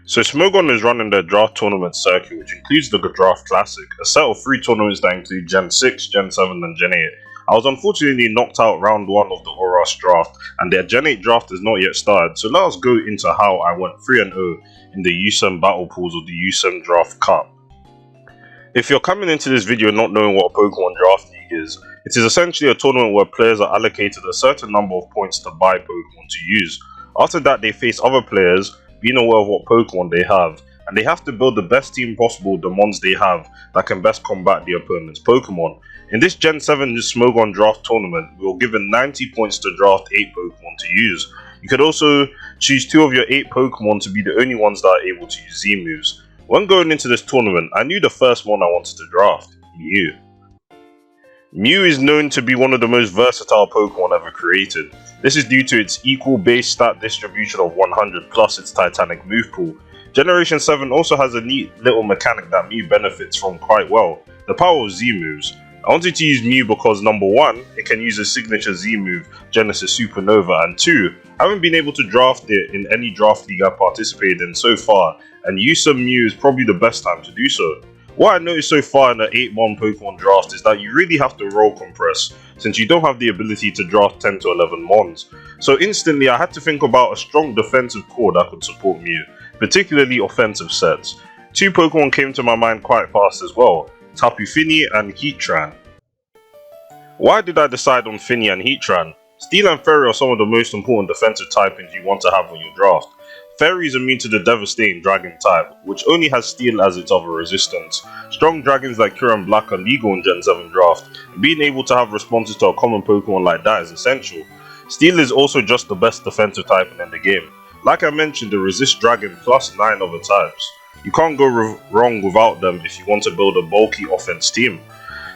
So Smogon is running their draft tournament circuit, which includes the Draft Classic, a set of 3 tournaments that include Gen 6, Gen 7 and Gen 8. I was unfortunately knocked out round 1 of the ORAS draft, and their Gen 8 draft is not yet started, so let us go into how I went 3-0 in the USUM Battle Pools of the USUM Draft Cup. If you're coming into this video not knowing what a Pokemon Draft League is, it is essentially a tournament where players are allocated a certain number of points to buy Pokemon to use. After that, they face other players, being aware of what Pokemon they have, and they have to build the best team possible with the mons they have that can best combat the opponent's Pokemon. In this Gen 7 Smogon Draft tournament, we were given 90 points to draft 8 Pokemon to use. You could also choose 2 of your 8 Pokemon to be the only ones that are able to use Z moves. When going into this tournament, I knew the first one I wanted to draft, Mew. Mew is known to be one of the most versatile Pokemon ever created. This is due to its equal base stat distribution of 100 plus its Titanic move pool. Generation 7 also has a neat little mechanic that Mew benefits from quite well, the power of Z moves. I wanted to use Mew because number 1, it can use a signature Z move, Genesis Supernova, and 2, I haven't been able to draft it in any draft league I've participated in so far, and USUM Mew is probably the best time to do so. What I noticed so far in the 8-mon Pokemon draft is that you really have to roll compress, since you don't have the ability to draft 10 to 11 mons. So instantly I had to think about a strong defensive core that could support Mew, particularly offensive sets. 2 Pokemon came to my mind quite fast as well, Tapu Fini and Heatran. Why did I decide on Fini and Heatran? Steel and Fairy are some of the most important defensive typings you want to have on your draft. Fairy is immune to the devastating Dragon type, which only has Steel as its other resistance. Strong dragons like Kyurem Black are legal in Gen 7 draft, and being able to have responses to a common Pokemon like that is essential. Steel is also just the best defensive typing in the game. Like I mentioned, it resists Dragon plus 9 other types. You can't go wrong without them if you want to build a bulky offense team.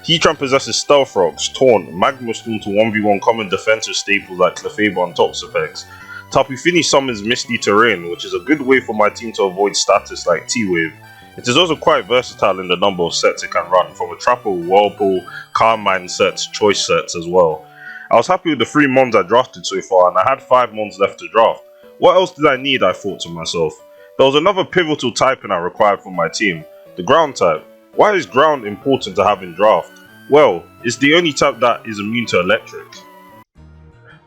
Heatran possesses Stealth Rocks, Taunt, Magma Storm to 1v1 common defensive staples like Clefable and Toxapex. Tapu Fini summons Misty Terrain, which is a good way for my team to avoid status like T-Wave. It is also quite versatile in the number of sets it can run, from a Trapple, Whirlpool, Carmine sets, Choice sets as well. I was happy with the 3 mons I drafted so far, and I had 5 mons left to draft. What else did I need, I thought to myself. There was another pivotal typing I required for my team, the Ground type. Why is Ground important to have in draft? Well, it's the only type that is immune to Electric.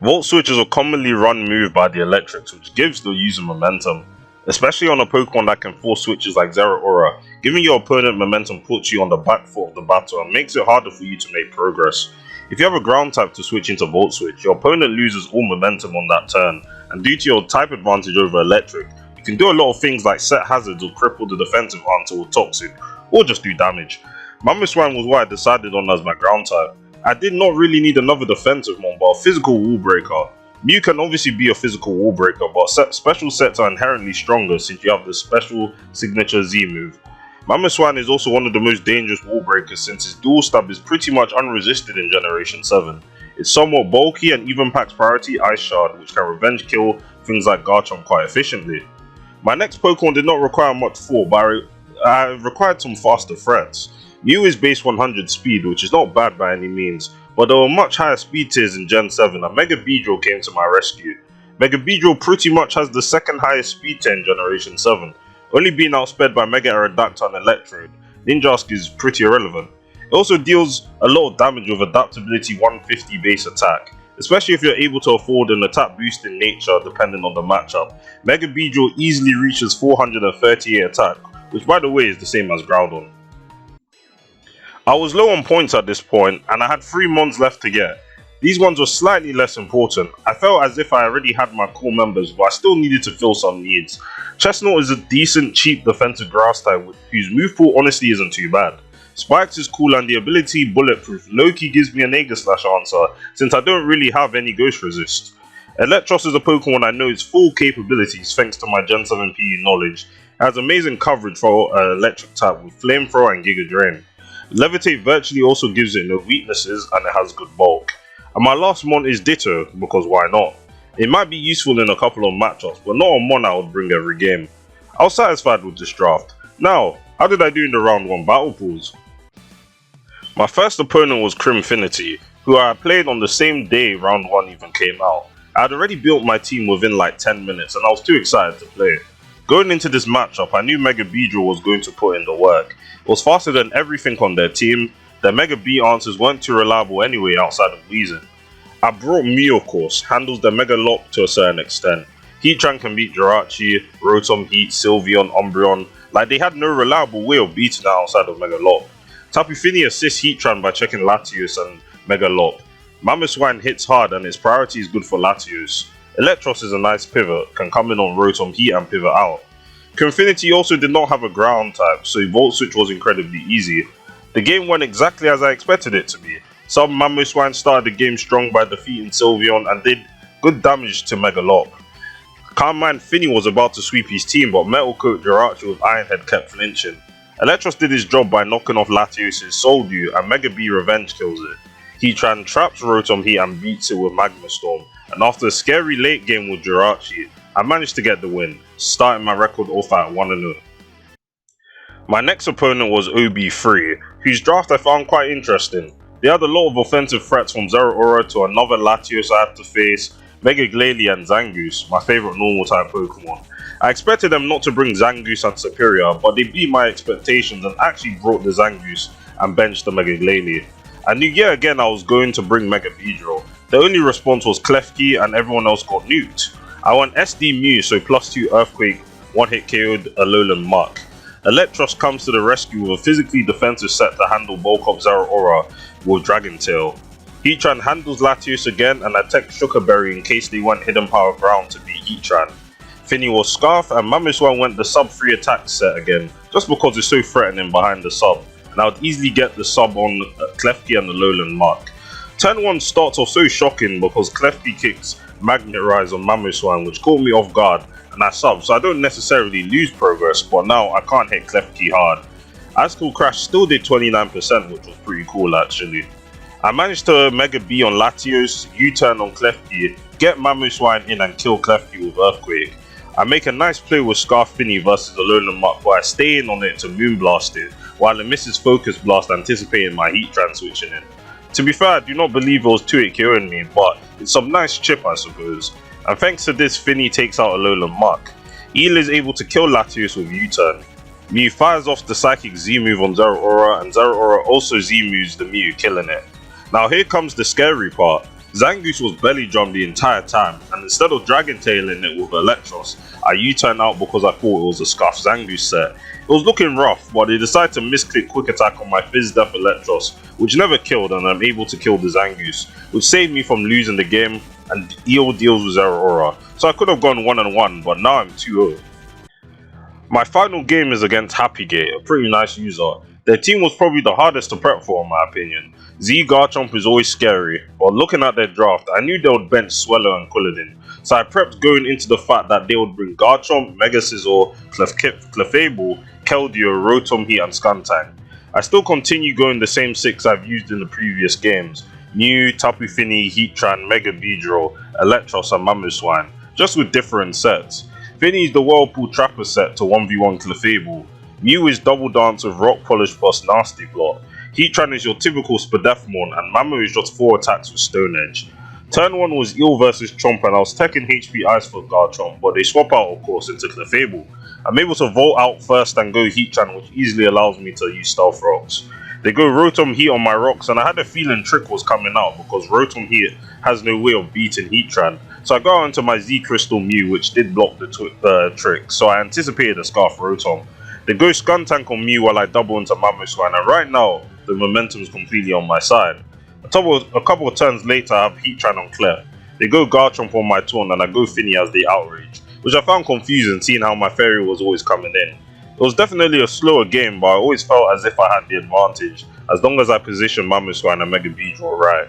Volt Switch is a commonly run move by the Electrics, which gives the user momentum, especially on a Pokemon that can force switches like Zeraora. Giving your opponent momentum puts you on the back foot of the battle and makes it harder for you to make progress. If you have a Ground type to switch into Volt Switch, your opponent loses all momentum on that turn, and due to your type advantage over Electric, you can do a lot of things like set hazards or cripple the defensive answer with Toxic, or just do damage. Mamoswine was what I decided on as my Ground type. I did not really need another defensive one, but a physical wall breaker. Mew can obviously be a physical wall breaker, but special sets are inherently stronger since you have the special signature Z move. Mamoswine is also one of the most dangerous wall breakers since its dual stab is pretty much unresisted in Generation 7. It's somewhat bulky and even packs priority Ice Shard, which can revenge kill things like Garchomp quite efficiently. My next Pokemon did not require much thought, but I required some faster threats. Mew is base 100 speed, which is not bad by any means, but there were much higher speed tiers in Gen 7 and Mega Beedrill came to my rescue. Mega Beedrill pretty much has the second highest speed tier in Generation 7, only being outsped by Mega Aerodactyl and Electrode. Ninjask is pretty irrelevant. It also deals a lot of damage with Adaptability 150 base attack, especially if you're able to afford an attack boost in nature depending on the matchup. Mega Beedrill easily reaches 438 attack, which by the way is the same as Groudon. I was low on points at this point and I had 3 mons left to get. These ones were slightly less important. I felt as if I already had my core members, but I still needed to fill some needs. Chestnut is a decent cheap defensive grass type whose move pool honestly isn't too bad. Spikes is cool and the ability Bulletproof low-key gives me an Aegislash answer since I don't really have any Ghost Resist. Electros is a Pokemon I know its full capabilities thanks to my Gen 7 PE knowledge. It has amazing coverage for electric type with Flamethrower and Giga Drain. Levitate virtually also gives it no weaknesses and it has good bulk. And my last mon is Ditto, because why not? It might be useful in a couple of matchups, but not a mon I would bring every game. I was satisfied with this draft. Now, how did I do in the round 1 battle pools? My first opponent was Crimfinity, who I played on the same day round 1 even came out. I had already built my team within like 10 minutes and I was too excited to play. Going into this matchup, I knew Mega Beedrill was going to put in the work. It was faster than everything on their team. Their Mega B answers weren't too reliable anyway outside of Weezing. I brought Mew, of course, handles the Mega Lock to a certain extent. Heatran can beat Jirachi, Rotom Heat, Sylveon, Umbreon. Like, they had no reliable way of beating that outside of Mega Lock. Tapu Fini assists Heatran by checking Latios and Mega Lock. Mamoswine hits hard and its priority is good for Latios. Electros is a nice pivot, can come in on Rotom Heat and pivot out. Confinity also did not have a ground type, so Volt Switch was incredibly easy. The game went exactly as I expected it to be. Some Mamoswine started the game strong by defeating Sylveon and did good damage to Mega Lock. Calm Mind Fini was about to sweep his team, but Metal Coat Jirachi with Iron Head kept flinching. Electros did his job by knocking off Latios' Soul Dew and Mega B Revenge kills it. Heatran traps Rotom Heat and beats it with Magma Storm, and after a scary late game with Jirachi, I managed to get the win, starting my record off at 1-0. My next opponent was OB3, whose draft I found quite interesting. They had a lot of offensive threats from Zeraora to another Latios I had to face, Mega Glalie and Zangoose, my favourite normal type Pokemon. I expected them not to bring Zangoose and Superior, but they beat my expectations and actually brought the Zangoose and benched the Mega Glalie. I knew yet again I was going to bring Mega Beedrill. The only response was Klefki and everyone else got nuked. I went SD Mew, so +2 Earthquake, one hit KO'd a Alolan Muck. Electros comes to the rescue with a physically defensive set to handle bulk up Zeraora with Dragon Tail. Heatran handles Latios again and attacks Sugar Berry in case they went Hidden Power Ground to beat Heatran. Fini was Scarf and Mamoswine went the sub 3 attack set again, just because it's so threatening behind the sub, and I would easily get the sub on Klefki and the Alolan Muck. Turn 1 starts off so shocking because Klefki kicks Magnet Rise on Mamoswine, which caught me off guard, and I sub, so I don't necessarily lose progress, but now I can't hit Klefki hard. Icicle Crash still did 29%, which was pretty cool actually. I managed to Mega B on Latios, U-turn on Klefki, get Mamoswine in and kill Klefki with Earthquake. I make a nice play with Scarf Fini versus Alolan Muck by staying on it to Moonblast it, while it misses Focus Blast anticipating my Heatran switching in. To be fair, I do not believe it was 2-hit KOing me, but it's some nice chip I suppose. And thanks to this, Fini takes out Alolan Muck. Eel is able to kill Latios with U-turn. Mew fires off the Psychic Z-move on Zeraora, and Zeraora also Z-moves the Mew, killing it. Now here comes the scary part. Zangoose was belly jumped the entire time, and instead of Dragon Tailing it with Electros, I U-turned out because I thought it was a Scarf Zangoose set. It was looking rough, but they decided to misclick Quick Attack on my Fizz Death Electros, which never killed, and I'm able to kill the Zangoose, which saved me from losing the game, and Eel deals with Zeraora, so I could have gone 1-1, but now I'm 2-0. My final game is against Happygate, a pretty nice user. Their team was probably the hardest to prep for in my opinion. Z Garchomp is always scary, but looking at their draft, I knew they would bench Swellow and Cullinan, so I prepped going into the fact that they would bring Garchomp, Mega Scizor, Clefable, Keldeo, Rotom Heat and Skuntank. I still continue going the same 6 I've used in the previous games, Mew, Tapu Fini, Heatran, Mega Beedrill, Electros and Mamoswine, just with different sets. Fini is the Whirlpool Trapper set to 1v1 Clefable. Mew is Double Dance with Rock Polish plus Nasty Plot. Heatran is your typical Spadefmon and Mamo is just 4 attacks with Stone Edge. Turn 1 was Eel vs Chomp and I was teching HP Ice for Garchomp, but they swap out of course into Clefable. I'm able to Volt out first and go Heatran, which easily allows me to use Stealth Rocks. They go Rotom Heat on my rocks and I had a feeling Trick was coming out because Rotom Heat has no way of beating Heatran. So I go out into my Z Crystal Mew which did block the Trick, so I anticipated a Scarf Rotom. They go Skuntank on Mew while I double into Mamoswine, and right now the momentum is completely on my side. A couple of turns later I have Heatran on Clef. They go Garchomp on my Taunt and I go Fini as they outrage, which I found confusing seeing how my Fairy was always coming in. It was definitely a slower game, but I always felt as if I had the advantage, as long as I positioned Mamoswine and Mega Beedrill right.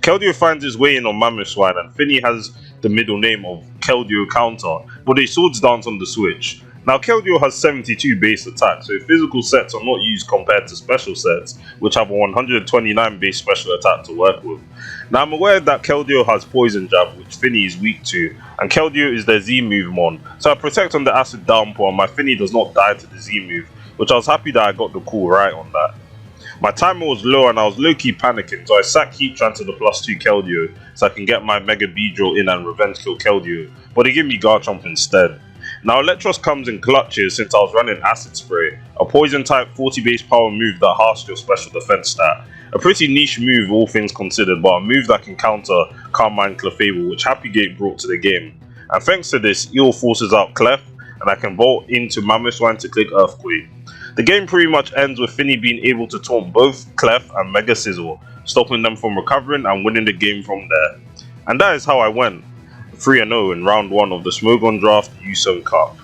Keldeo finds his way in on Mamoswine and Fini has the middle name of Keldeo Counter, but they Swords Dance on the switch. Now Keldeo has 72 base attack, so physical sets are not used compared to special sets, which have a 129 base special attack to work with. Now I'm aware that Keldeo has Poison Jab, which Fini is weak to, and Keldeo is their Z-move mon, so I protect on the Acid Downpour and my Fini does not die to the Z-move, which I was happy that I got the call right on that. My timer was low and I was low-key panicking, so I sack Heatran to the +2 Keldeo so I can get my Mega Beedrill in and revenge kill Keldeo, but they give me Garchomp instead. Now Electros comes in clutches since I was running Acid Spray, a poison type 40 base power move that halves your special defense stat. A pretty niche move all things considered, but a move that can counter Calm Mind Clefable, which Happy Gate brought to the game. And thanks to this, Eel forces out Clef, and I can bolt into Mammoth Swine to click Earthquake. The game pretty much ends with Finny being able to taunt both Clef and Mega Sizzle, stopping them from recovering and winning the game from there. And that is how I went 3-0 in round 1 of the Smogon Draft USUM Cup.